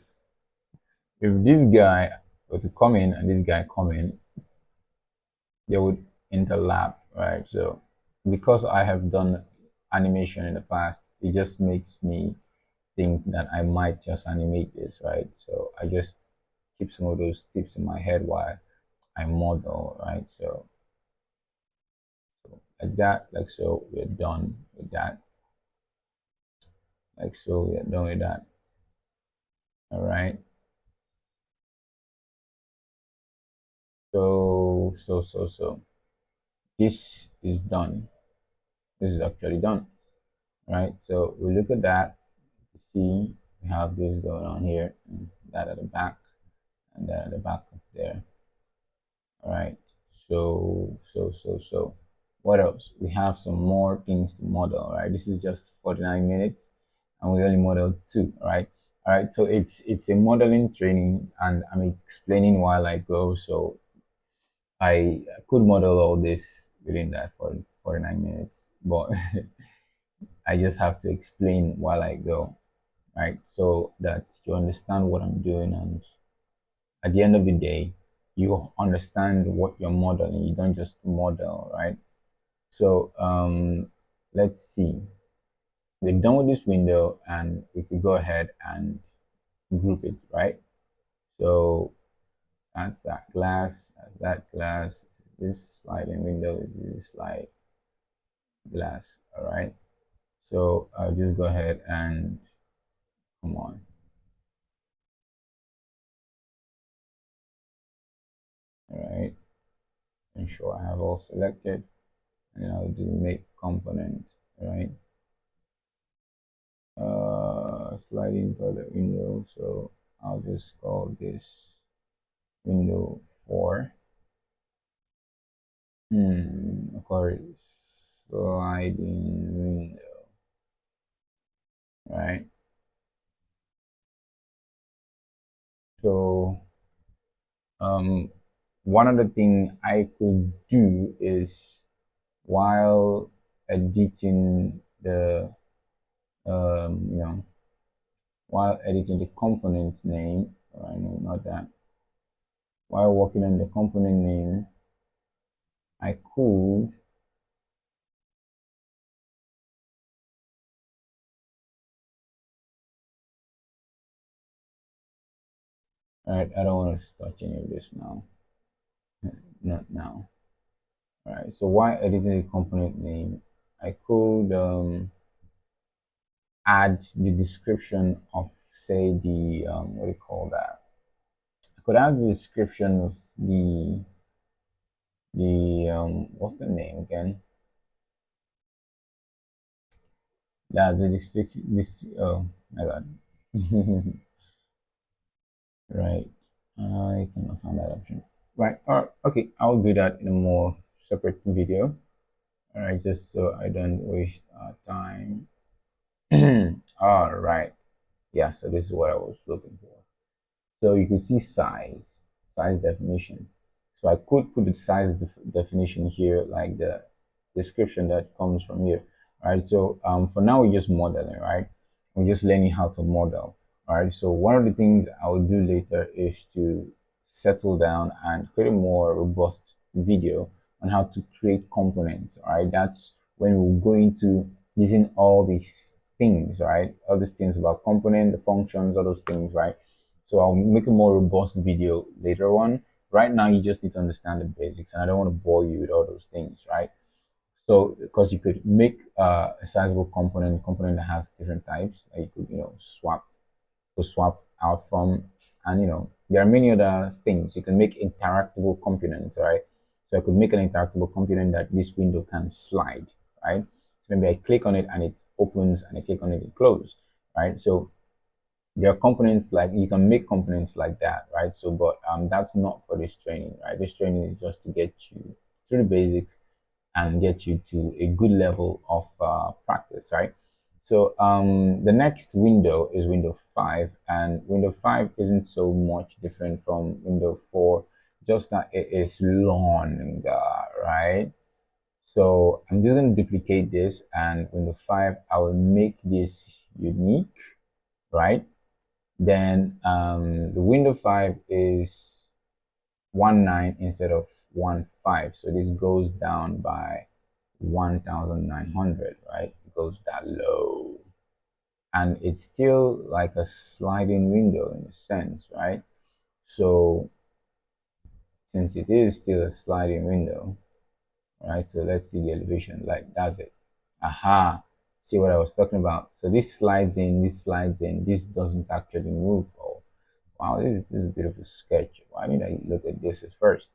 this guy were to come in and this guy come in, they would interlap, right? So because I have done animation in the past, it just makes me think that I might just animate this, right? So I just keep some of those tips in my head while I model, right? So like that, like so, we're done with that. Like so, we're done with that. All right. So this is done. This is actually done, right? So we look at that. See, we have this going on here, and that at the back, and that at the back of there. All right. So what else? We have some more things to model, right? This is just 49 minutes and we only modeled two, right? All right, so it's a modeling training and I'm explaining while I go. So I could model all this within that for 49 minutes, but I just have to explain while I go, right? So that you understand what I'm doing, and at the end of the day, you understand what you're modeling. You don't just model, right? So let's see. We're done with this window, and we could go ahead and group it, right? So that's that glass, that's that glass, this sliding window, this slide glass, all right? So I'll just go ahead and come on, all right? Ensure I have all selected, and I'll do make component, all right? Sliding toilet window, so I'll just call this window 4. Of course, sliding window, right? So um one other thing I could do is, while editing the you know, while editing the component name, or no, not that, while working on the component name, I could, all right, I don't want to touch any of this now, not now. All right, so while editing the component name, I could add the description of, say, the what do you call that? I could add the description of the what's the name again? Yeah, the this oh my god. Right. I cannot find that option. Right. All right. Okay. I'll do that in a more separate video. All right. Just so I don't waste time. All right. Yeah. So this is what I was looking for. So you can see size definition. So I could put the size definition here, like the description that comes from here. All right. So for now, we're just modeling, right? We're just learning how to model. All right. So one of the things I will do later is to settle down and create a more robust video on how to create components. All right. That's when we're going to using all these things, right? All these things about component, the functions, all those things, right? So I'll make a more robust video later on. Right now, you just need to understand the basics, and I don't want to bore you with all those things, right? So, because you could make a sizable component that has different types, that you could, swap out from, and there are many other things. You can make interactable components, right? So I could make an interactable component that this window can slide, right? So maybe I click on it and it opens, and I click on it and close, right? So there are components, like you can make components like that, right? So but that's not for this training, right? This training is just to get you through the basics and get you to a good level of practice, right? So the next window is window 5, and window 5 isn't so much different from window 4, just that it is longer, right? So I'm just going to duplicate this, and window 5, I will make this unique, right? Then the window 5 is 1.9 instead of 1.5. So this goes down by 1,900, right? It goes that low. And it's still like a sliding window in a sense, right? So since it is still a sliding window, right? So let's see the elevation, like that's it. Aha, see what I was talking about. So this slides in, this slides in, this doesn't actually move. Oh, wow, this is a beautiful sketch. Why did I look at this as first?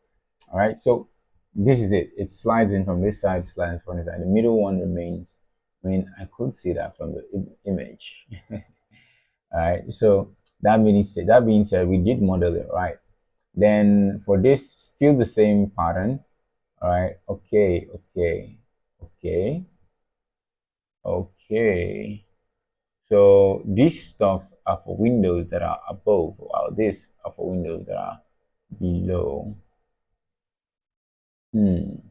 All right, so this is it. It slides in from this side, slides from this side. The middle one remains. I mean, I could see that from the image. All right, so that being said, we did model it, right? Then for this, still the same pattern. All right, okay, okay. So this stuff are for windows that are above, while this are for windows that are below. All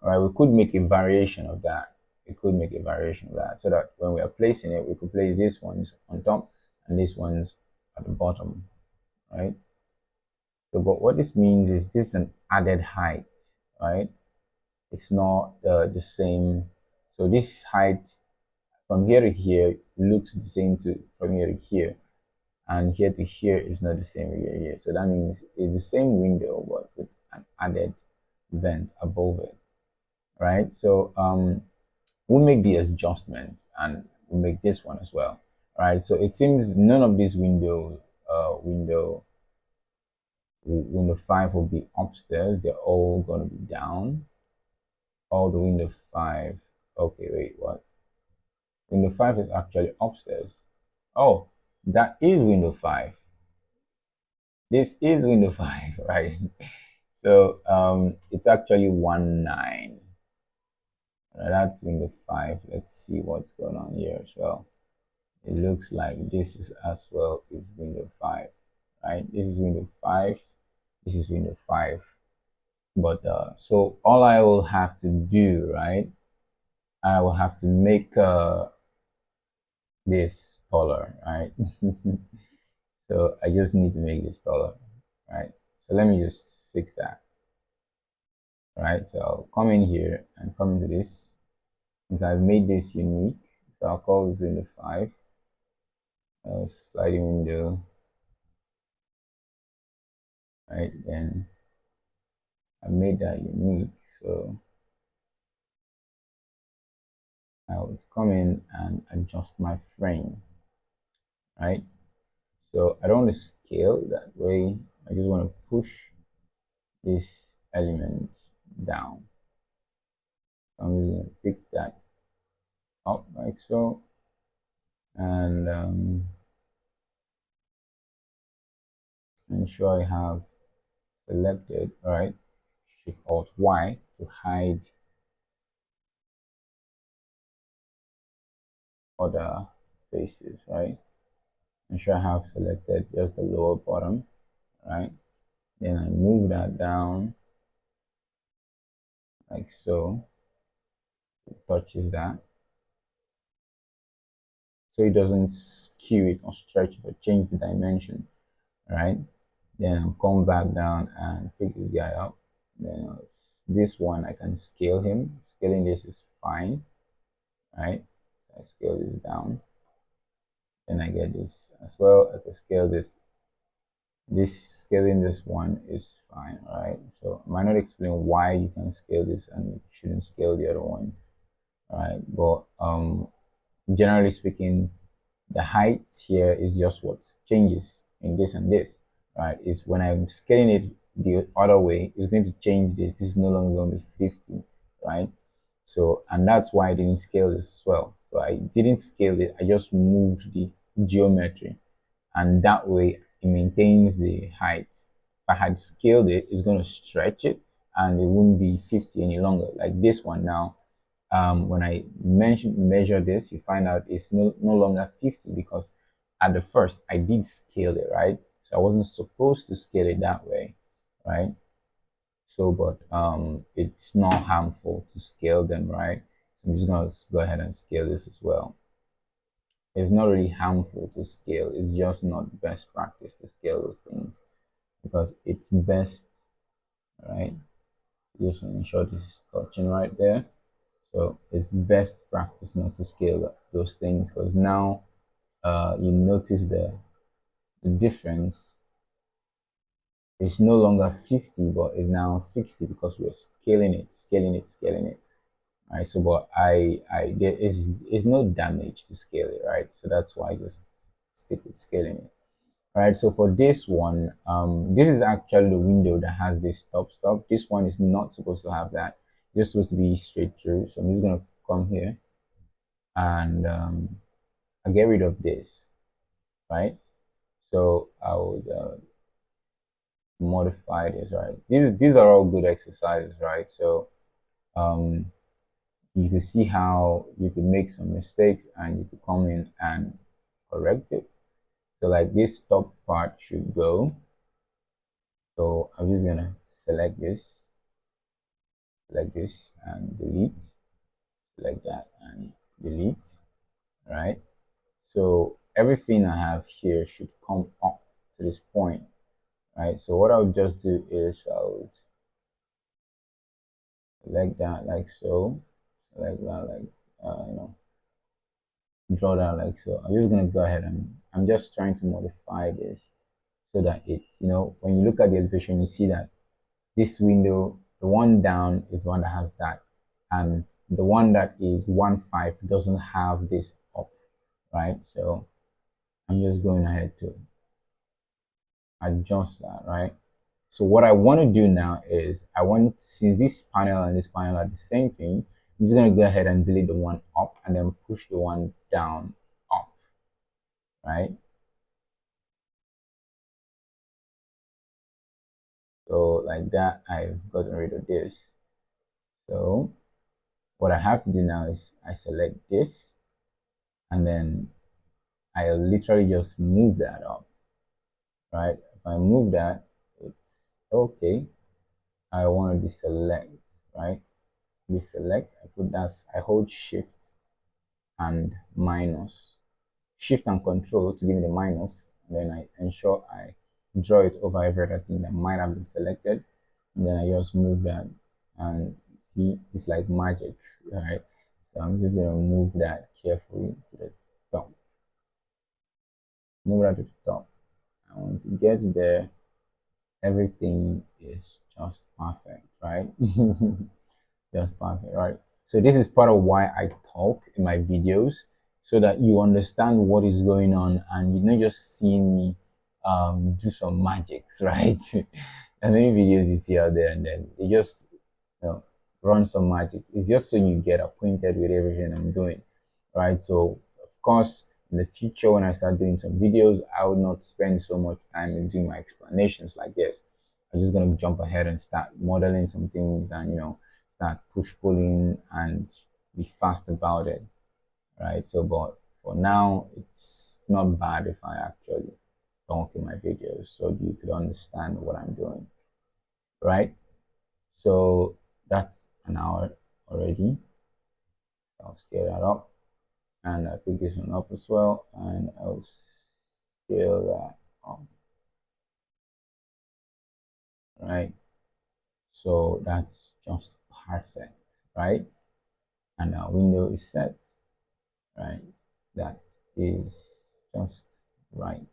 right, we could make a variation of that. We could make a variation of that, so that when we are placing it, we could place these ones on top and these ones at the bottom, right? So, but what this means is this is an added height, right? it's not the same. So this height from here to here looks the same to from here to here, and here to here is not the same here to here. So that means it's the same window but with an added vent above it, right? So we'll make the adjustment and we'll make this one as well, right? So it seems none of these window 5 will be upstairs. They're all going to be down. All the window 5. Okay, wait, what? Window 5 is actually upstairs. Oh, that is window 5. This is window 5, right? So it's actually 1 9. That's window 5. Let's see what's going on here as well. It looks like this is as well is window 5, right? This is window 5. This is window 5. But so all I will have to do, right? I will have to make this taller, right? So I just need to make this taller, right? So let me just fix that, right? So I'll come in here and come into this. Since I've made this unique, so I'll call this window 5, sliding window, right? Then I made that unique, so I would come in and adjust my frame, right? So I don't want to scale that way. I just want to push this element down. So I'm just going to pick that up like so, and ensure I have selected, all right, Shift Alt Y to hide other faces, right? Ensure I have selected just the lower bottom, right? Then I move that down like so. It touches that. So it doesn't skew it or stretch it or change the dimension, right? Then I'll come back down and pick this guy up. Then this one I can scale him. Scaling this is fine, right? So I scale this down. Then I get this as well. I can scale this. Scaling this one is fine, right? So I might not explain why you can scale this and you shouldn't scale the other one, right? But generally speaking, the height here is just what changes in this and this, right? Is when I'm scaling it the other way, it's going to change this. This is no longer going to be 50, right? So, and that's why I didn't scale this as well. So I didn't scale it. I just moved the geometry, and that way it maintains the height. If I had scaled it, it's going to stretch it, and it wouldn't be 50 any longer. Like this one now, when I measure this, you find out it's no longer 50 because at the first I did scale it, right? So I wasn't supposed to scale it that way, right? So, but it's not harmful to scale them, right? So I'm just gonna go ahead and scale this as well. It's not really harmful to scale. It's just not best practice to scale those things because it's best, right? Just ensure this is touching right there. So it's best practice not to scale those things because now you notice the difference. It's no longer 50, but it's now 60 because we're scaling it, scaling it, scaling it. Right. So, but there is no damage to scale it, right? So that's why I just stick with scaling it. All right. So for this one, this is actually the window that has this stop. This one is not supposed to have that. It's supposed to be straight through. So I'm just gonna come here and I get rid of this, right? So I would modify this, right? These are all good exercises, right? So um, you can see how you could make some mistakes and you could come in and correct it. So like this top part should go. So I'm just gonna select this and delete, select that and delete, right? So everything I have here should come up to this point, right? So what I'll just do is I'll select that like so, select that like, draw that like so. I'm just gonna go ahead and I'm just trying to modify this so that it, when you look at the elevation, you see that this window, the one down is the one that has that, and the one that is 1.5 doesn't have this up, right? So I'm just going ahead to adjust that, right? So what I want to do now is since this panel and this panel are the same thing, I'm just going to go ahead and delete the one up and then push the one down up, right? So like that, I've gotten rid of this. So what I have to do now is I select this and then I literally just move that up, right? If I move that, it's okay. I want to deselect, right? Deselect, I hold shift and minus, shift and control to give me the minus, and then I ensure I draw it over every other thing that might have been selected, and then I just move that, and see, it's like magic, right? So I'm just gonna move that carefully to the top, move that to the top, and once it gets there, everything is just perfect, right? Just perfect, right? So this is part of why I talk in my videos, so that you understand what is going on and you're not just seeing me do some magics, right? And many videos you see out there and then they just, run some magic. It's just so you get acquainted with everything I'm doing, right? So of course, in the future when I start doing some videos, I will not spend so much time in doing my explanations like this. I'm just gonna jump ahead and start modeling some things and start push pulling and be fast about it, right? So but for now it's not bad if I actually talk in my videos so you could understand what I'm doing, right? So that's an hour already. I'll scale that up and I pick this one up as well and I'll scale that up, right? So that's just perfect, right? And our window is set, right? That is just right.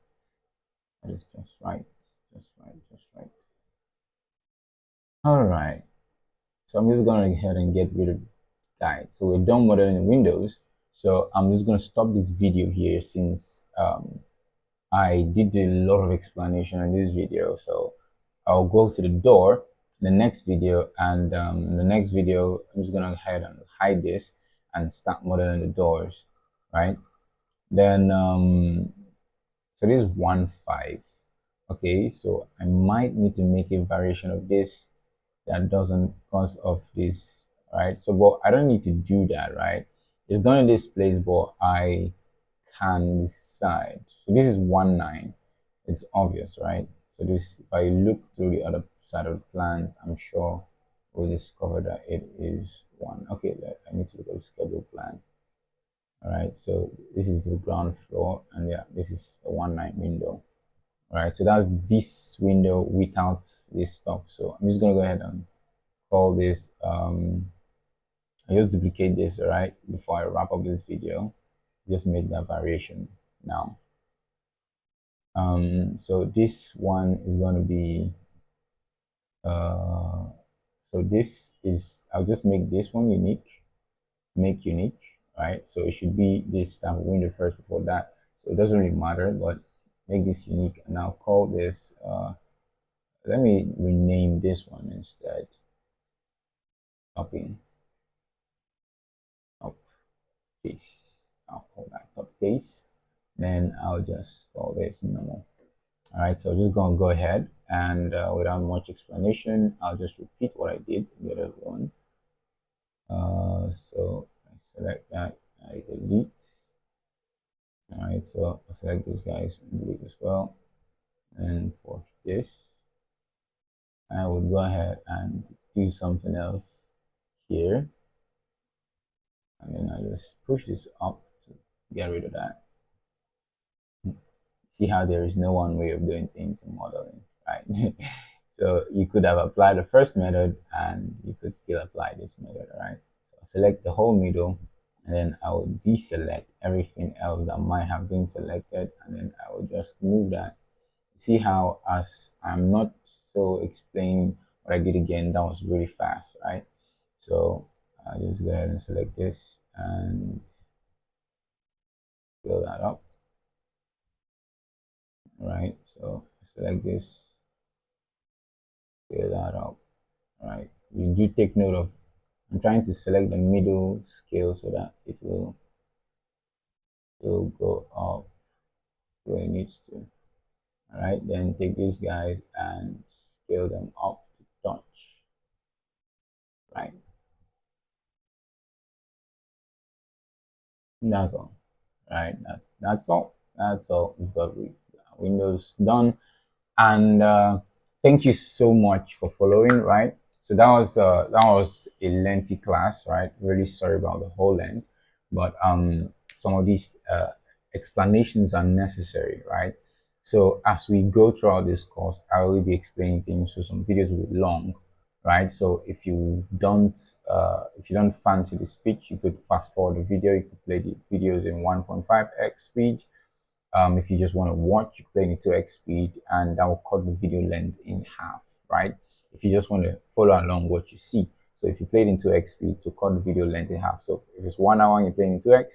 That is just right, just right, just right. All right. So I'm just going to go ahead and get rid of guide. So we're done modeling the windows. So I'm just going to stop this video here since I did a lot of explanation in this video. So I'll go to the door in the next video, and in the next video I'm just going to go ahead and hide this and start modeling the doors, right? Then so this is 1.5. Okay, so I might need to make a variation of this that doesn't cause of this, right? So but I don't need to do that, right? It's done in this place, but I can decide. So this is 1.9. It's obvious, right? So this, if I look through the other side of the plans, I'm sure we'll discover that it is 1. Okay, I need to look at the schedule plan. All right, so this is the ground floor, and yeah, this is the 1.9 window. All right, so that's this window without this stuff. So I'm just gonna go ahead and call this I just duplicate this, all right, before I wrap up this video. Just make that variation now. So this one is going to be so this is, I'll just make this one unique, make unique, right? So it should be this type of window first before that. So it doesn't really matter, but make this unique, and I'll call this let me rename this one instead. Copy up case. I'll call that top case. Then I'll just call this normal. All right, so just gonna go ahead and without much explanation, I'll just repeat what I did in the other one. So I select that, I delete. All right, so I select these guys and delete as well. And for this, I will go ahead and do something else here. And then I just push this up to get rid of that. See how there is no one way of doing things in modeling, right? So you could have applied the first method and you could still apply this method, right? So I'll select the whole middle, and then I will deselect everything else that might have been selected, and then I will just move that. See how, as I'm not so explaining what I did again, that was really fast, right? So I'll just go ahead and select this and fill that up, right? So select this, fill that up, right? You do take note of, I'm trying to select the middle scale so that it will go up where it needs to. All right, then take these guys and scale them up to touch, right? That's all, right? That's all. We've got Windows done. And thank you so much for following, right? So that was a lengthy class, right? Really sorry about the whole length, but some of these explanations are necessary, right? So as we go throughout this course, I will be explaining things, so some videos will be long, right? So if you don't fancy the speech, you could fast forward the video. You could play the videos in 1.5x speed. If you just want to watch, you play in 2x speed, and that will cut the video length in half, right? If you just want to follow along what you see. So if you play it in 2x speed, to cut the video length in half. So if it's 1 hour and you're playing in 2x,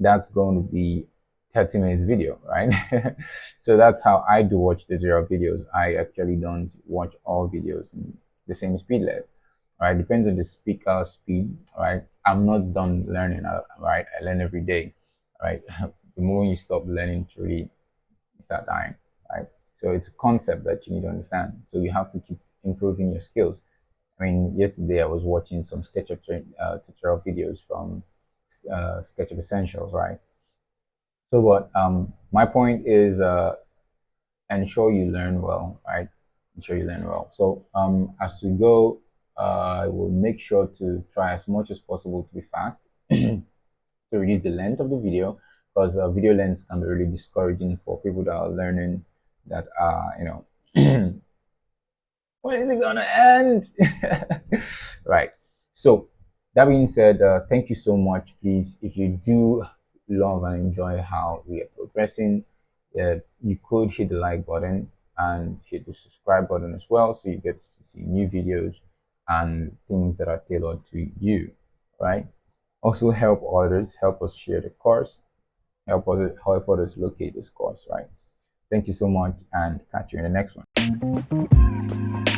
that's going to be 30 minutes video, right? So that's how I do watch tutorial videos. I actually don't watch all videos in the same speed level, right? Depends on the speaker speed, right? I'm not done learning, right? I learn every day, right? The moment you stop learning, truly, you start dying, right? So it's a concept that you need to understand. So you have to keep improving your skills. I mean, yesterday I was watching some SketchUp tutorial videos from SketchUp Essentials, right? So what? My point is, ensure you learn well, right? Ensure you learn well. So as we go, I will make sure to try as much as possible to be fast, to reduce the length of the video, because video lengths can be really discouraging for people that are learning, that are, when is it gonna end? Right. So that being said, thank you so much. Please, if you do love and enjoy how we are progressing, you could hit the like button and hit the subscribe button as well, so you get to see new videos and things that are tailored to you, right? Also help others, help us share the course, help others locate this course, right? Thank you so much, and catch you in the next one.